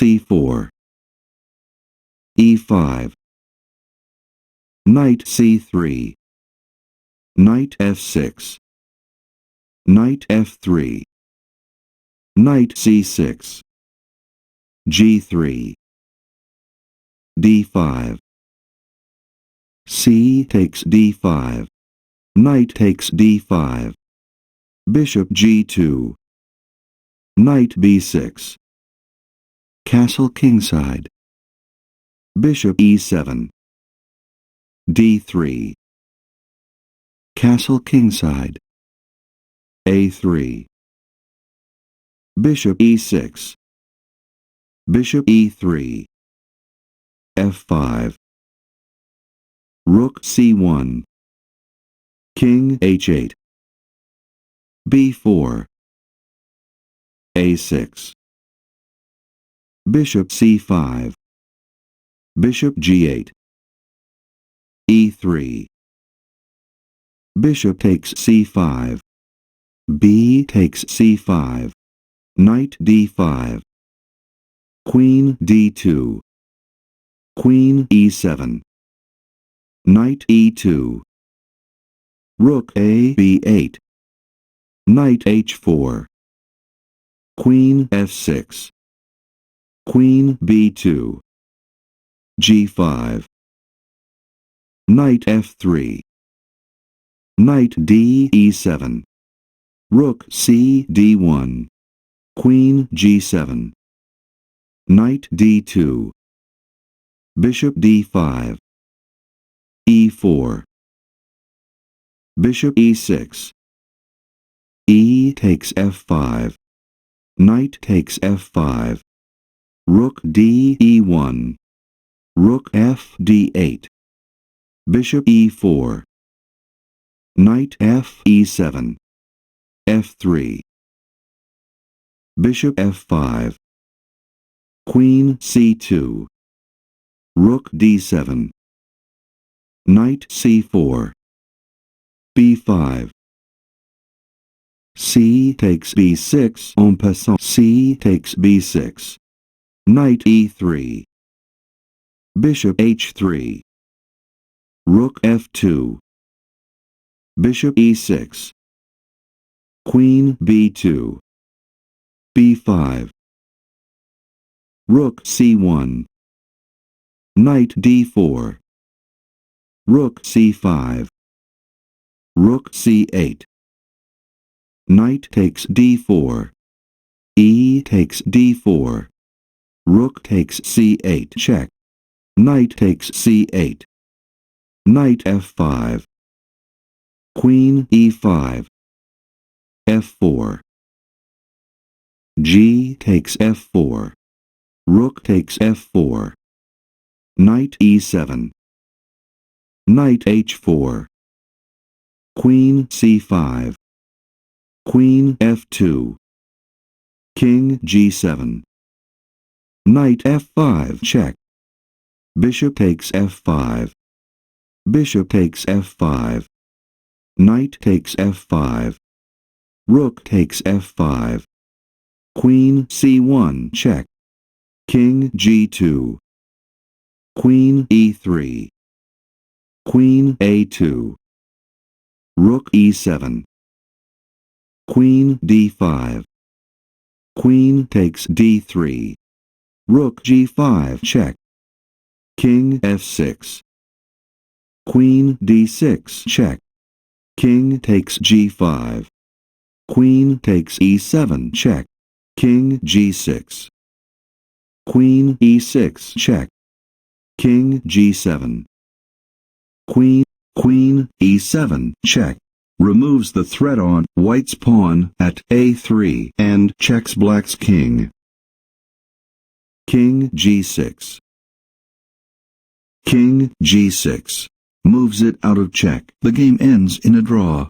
c4, e5, knight c3, knight f6, knight f3, knight c6, g3, d5, c takes d5, knight takes d5, bishop g2, knight b6, castle kingside, bishop e7, d3, castle kingside, a3, bishop e6, bishop e3, f5, rook c1, king h8, b4, a6, bishop c5, bishop g8, e3, bishop takes c5, b takes c5, knight d5, queen d2, queen e7, knight e2, rook a b8, knight h4, queen f6, queen b2, g5, knight f3, knight d e7, rook c d1, queen g7, knight d2, bishop d5, e4, bishop e6, e takes f5, knight takes f5, rook d e1, rook f d8, bishop e4, knight f e7, f3, bishop f5, queen c2, rook d7, knight c4, b5, c takes b6 en passant, c takes b6, knight e3, bishop h3, rook f2, bishop e6, queen b2, b5, rook c1, knight d4, rook c5, rook c8, knight takes d4, e takes d4, rook takes c8 check, knight takes c8, knight f5, queen e5, f4, g takes f4, rook takes f4, knight e7, knight h4, queen c5, queen f2, king g7, knight f5 check, bishop takes f5, bishop takes f5, knight takes f5, rook takes f5, queen c1 check, king g2, queen e3, queen a2, rook e7, queen d5, queen takes d3, rook g5 check, king f6, queen d6 check, king takes g5, queen takes e7 check, king g6, queen e6 check, king g7, queen e7 check, removes the threat on white's pawn at a3 and checks black's king. King g6. King g6 moves it out of check. The game ends in a draw.